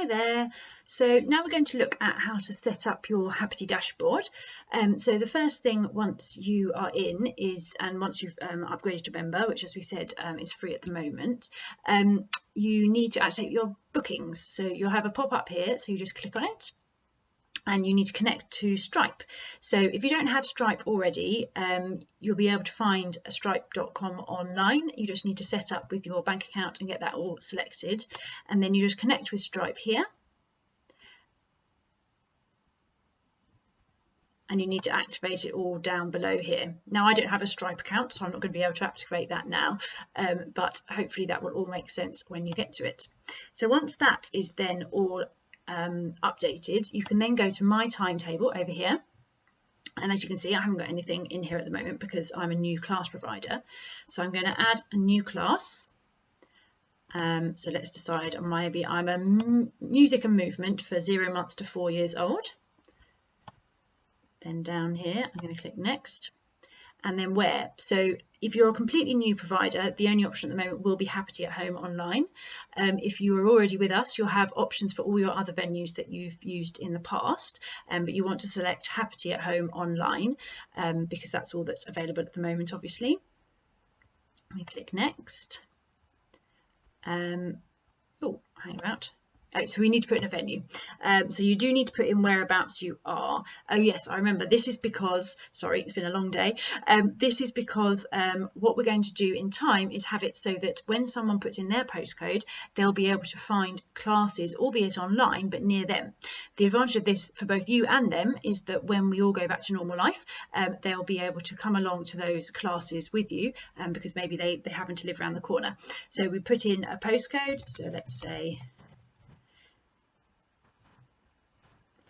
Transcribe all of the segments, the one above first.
Hi there. So now we're going to look at how to set up your Happity dashboard. So the first thing once you are in is, and once you've upgraded to member, which as we said is free at the moment, you need to activate your bookings. So you'll have a pop-up here, so you just click on it. And you need to connect to Stripe. So if you don't have Stripe already, you'll be able to find stripe.com online. You just need to set up with your bank account and get that all selected. And then you just connect with Stripe here. And you need to activate it all down below here. Now I don't have a Stripe account, so I'm not going to be able to activate that now, but hopefully that will all make sense when you get to it. So once that is then all updated, you can then go to my timetable over here, and as you can see I haven't got anything in here at the moment because I'm a new class provider. So I'm going to add a new class. So let's decide on maybe I'm a music and movement for 0 months to 4 years old. Then down here I'm going to click next, and then where. So if you're a completely new provider, the only option at the moment will be Happity at Home online. If you are already with us, you'll have options for all your other venues that you've used in the past, but you want to select Happity at Home online because that's all that's available at the moment, obviously. We click next. Oh, hang about. Oh, so we need to put in a venue. So you do need to put in whereabouts you are. Oh yes, I remember. This is because, sorry, it's been a long day. This is because what we're going to do in time is have it so that when someone puts in their postcode, they'll be able to find classes, albeit online, but near them. The advantage of this for both you and them is that when we all go back to normal life, they'll be able to come along to those classes with you because maybe they happen to live around the corner. So we put in a postcode. So let's say,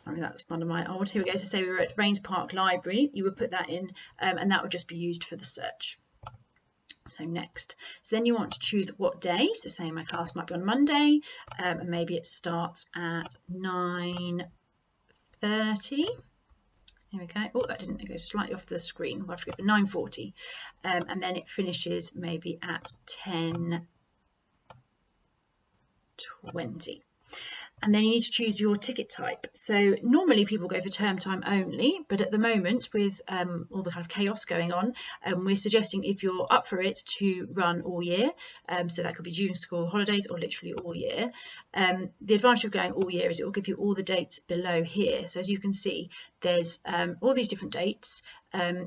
I mean, that's one of my old. Here we go. So say we were at Rains Park Library, you would put that in and that would just be used for the search. So next. So then you want to choose what day. So say my class might be on Monday and maybe it starts at 9:30. Here we go. Oh, that didn't go slightly off the screen. We'll have to go for 9:40. And then it finishes maybe at 10:20. And then you need to choose your ticket type. So normally people go for term time only, but at the moment with all the kind of chaos going on, we're suggesting if you're up for it to run all year. So that could be June school holidays or literally all year. The advantage of going all year is it will give you all the dates below here. So as you can see, there's all these different dates.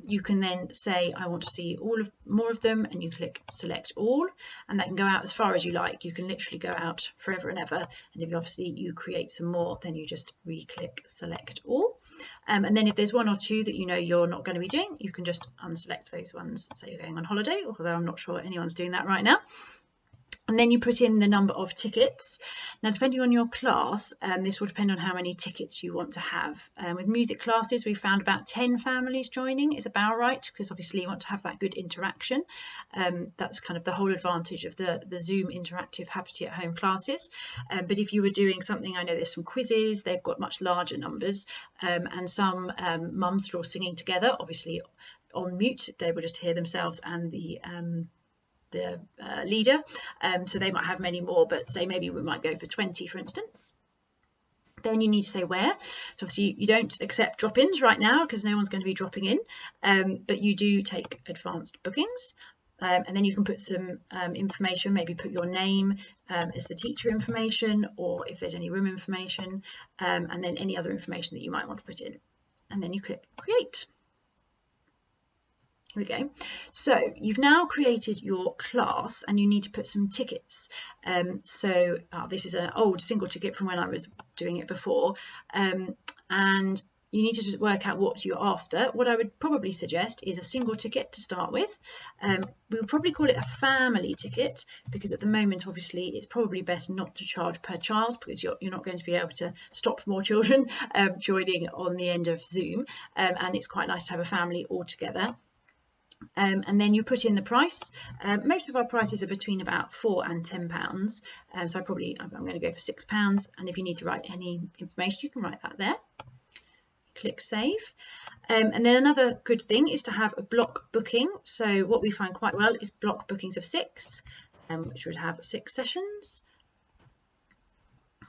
You can then say I want to see more of them, and you click select all, and that can go out as far as you like. You can literally go out forever and ever, and if obviously you create some more, then you just re-click select all, and then if there's one or two that you know you're not going to be doing, you can just unselect those ones. So you're going on holiday, although I'm not sure anyone's doing that right now. And then you put in the number of tickets. Now, depending on your class, this will depend on how many tickets you want to have. With music classes, we found about 10 families joining is about right, because obviously you want to have that good interaction. That's kind of the whole advantage of the Zoom interactive Happity at Home classes. But if you were doing something, I know there's some quizzes, they've got much larger numbers, and some mums are all singing together, obviously on mute. They will just hear themselves and the leader, so they might have many more, but say maybe we might go for 20 for instance. Then you need to say where. So obviously you don't accept drop-ins right now because no one's going to be dropping in, but you do take advanced bookings. And then you can put some information, maybe put your name as the teacher information, or if there's any room information, and then any other information that you might want to put in. And then you click create. Here we go. So you've now created your class and you need to put some tickets. This is an old single ticket from when I was doing it before. And you need to just work out what you're after. What I would probably suggest is a single ticket to start with. We'll probably call it a family ticket because at the moment, obviously, it's probably best not to charge per child because you're not going to be able to stop more children joining on the end of Zoom. And it's quite nice to have a family all together. And then you put in the price. Most of our prices are between about £4 and £10. So I'm going to go for £6. And if you need to write any information, you can write that there. Click save. And then another good thing is to have a block booking. So what we find quite well is block bookings of 6, which would have 6 sessions.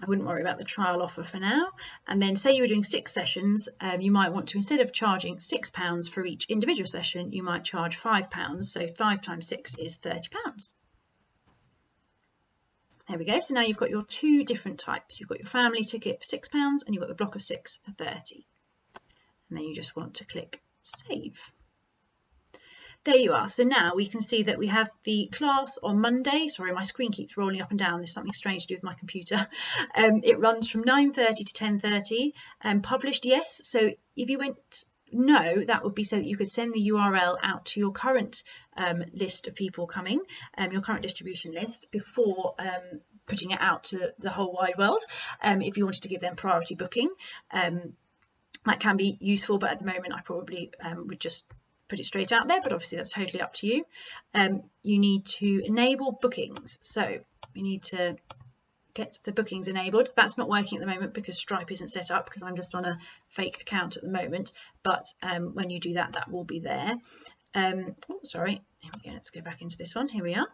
I wouldn't worry about the trial offer for now. And then say you were doing 6 sessions, you might want to, instead of charging £6 for each individual session, you might charge £5. So 5 times 6 is £30. There we go. So now you've got your 2 different types. You've got your family ticket for £6 and you've got the block of 6 for 30. And then you just want to click save. There you are. So now we can see that we have the class on Monday. Sorry, my screen keeps rolling up and down. There's something strange to do with my computer. It runs from 9:30 to 10:30. Published, yes. So if you went no, that would be so that you could send the URL out to your current list of people coming, your current distribution list, before putting it out to the whole wide world. If you wanted to give them priority booking, that can be useful, but at the moment I probably would just put it straight out there, but obviously that's totally up to you. You need to enable bookings. So you need to get the bookings enabled. That's not working at the moment because Stripe isn't set up, because I'm just on a fake account at the moment. But when you do that, that will be there. Oh, sorry. Here we go. Let's go back into this one. Here we are.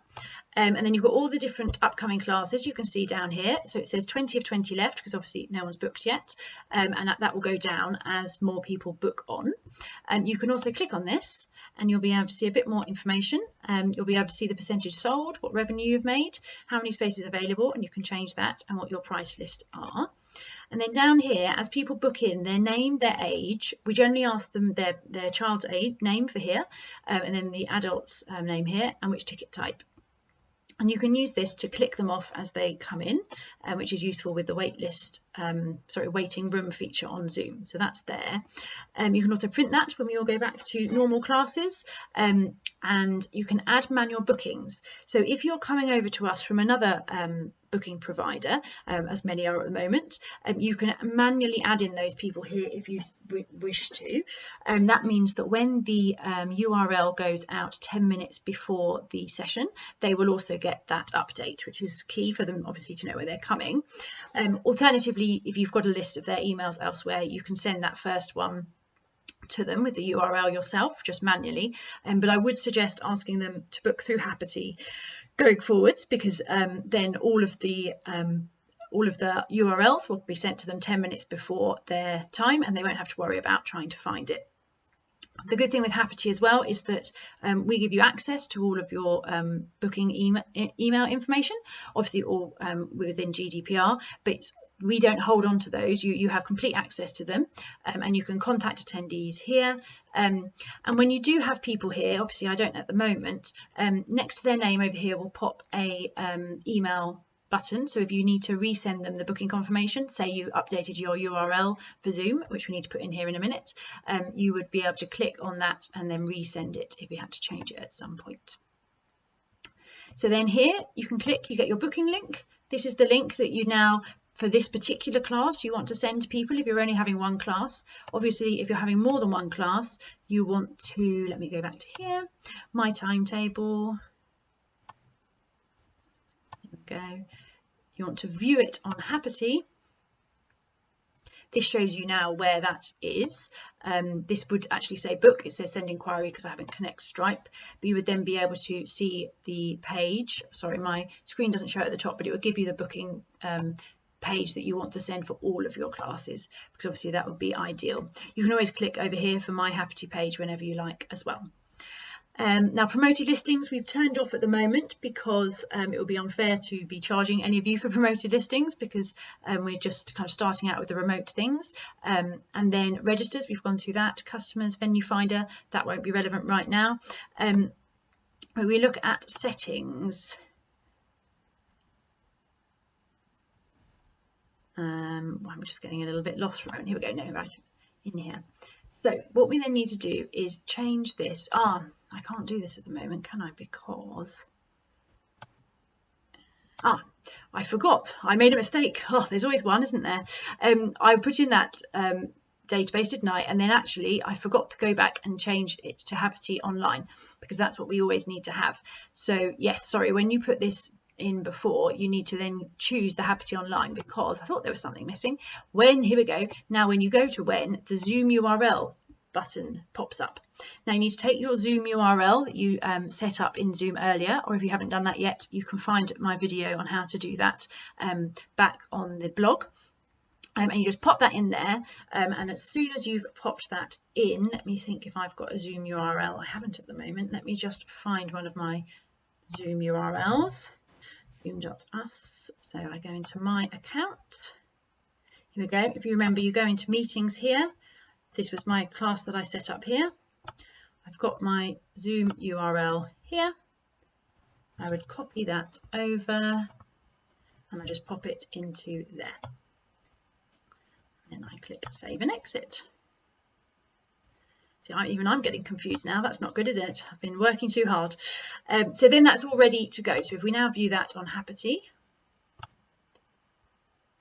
And then you've got all the different upcoming classes you can see down here. So it says 20 of 20 left because obviously no one's booked yet. And that will go down as more people book on. You can also click on this and you'll be able to see a bit more information. You'll be able to see the percentage sold, what revenue you've made, how many spaces available, and you can change that, and what your price list are. And then down here, as people book in, their name, their age, we generally ask them their child's age name for here, and then the adult's name here, and which ticket type. And you can use this to click them off as they come in, which is useful with the waiting room feature on Zoom. So that's there. You can also print that when we all go back to normal classes, and you can add manual bookings. So if you're coming over to us from another booking provider, as many are at the moment, you can manually add in those people here if you wish to. That means that when the URL goes out 10 minutes before the session, they will also get that update, which is key for them obviously to know where they're coming. Alternatively, if you've got a list of their emails elsewhere, you can send that first one to them with the URL yourself, just manually. But I would suggest asking them to book through Happity going forwards, because then all of the URLs will be sent to them 10 minutes before their time, and they won't have to worry about trying to find it. The good thing with Happity as well is that we give you access to all of your booking email information, obviously all within GDPR, but we don't hold on to those. You have complete access to them, and you can contact attendees here. And when you do have people here, obviously I don't at the moment, next to their name over here will pop a email button. So if you need to resend them the booking confirmation, say you updated your URL for Zoom, which we need to put in here in a minute, you would be able to click on that and then resend it if you had to change it at some point. So then here you can click, you get your booking link. This is the link that you now, for this particular class, you want to send to people if you're only having one class. Obviously, if you're having more than one class, you want to, let me go back to here, my timetable. There we go. You want to view it on Happity. This shows you now where that is. This would actually say book. It says send inquiry because I haven't connected Stripe, but you would then be able to see the page. Sorry, my screen doesn't show at the top, but it would give you the booking page that you want to send for all of your classes, because obviously that would be ideal. You can always click over here for my Happity page whenever you like as well. Now promoted listings we've turned off at the moment because it would be unfair to be charging any of you for promoted listings, because we're just kind of starting out with the remote things. And then registers, we've gone through that. Customers, venue finder, that won't be relevant right now. When we look at settings, I'm just getting a little bit lost for a moment. Here we go. No, right in here. So what we then need to do is change this. I can't do this at the moment, can I? Because I forgot. I made a mistake. There's always one, isn't there? I put in that database, didn't I? And then actually I forgot to go back and change it to Happity Online, because that's what we always need to have. So yes, sorry, when you put this in before, you need to then choose the Happity Online, because I thought there was something missing. Here we go. Now when you go to the Zoom URL button pops up. Now you need to take your Zoom URL that you set up in Zoom earlier, or if you haven't done that yet, you can find my video on how to do that back on the blog. And you just pop that in there, and as soon as you've popped that in, let me think if I've got a Zoom URL. I haven't at the moment. Let me just find one of my Zoom URLs. Zoom.us. So I go into my account. Here we go. If you remember, you go into meetings here. This was my class that I set up here. I've got my Zoom URL here. I would copy that over and I just pop it into there. And I click save and exit. See, even I'm getting confused now. That's not good, is it? I've been working too hard. So then that's all ready to go. So if we now view that on Happity,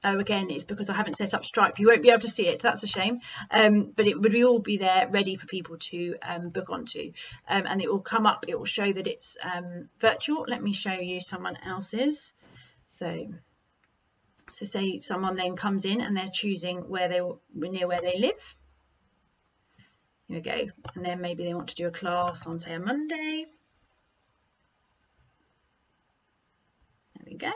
oh, again, it's because I haven't set up Stripe. You won't be able to see it. That's a shame. But it would all be there ready for people to book onto. And it will come up. It will show that it's virtual. Let me show you someone else's. So to say someone then comes in and they're choosing near where they live. Here we go. And then maybe they want to do a class on, say, a Monday. There we go.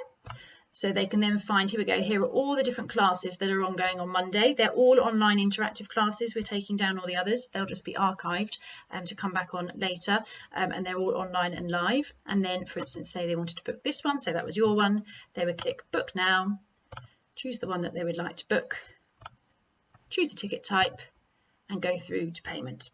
So they can then find, here we go, here are all the different classes that are ongoing on Monday. They're all online interactive classes. We're taking down all the others. They'll just be archived to come back on later. And they're all online and live. And then, for instance, say they wanted to book this one. So that was your one. They would click book now, choose the one that they would like to book, choose the ticket type, and go through to payment.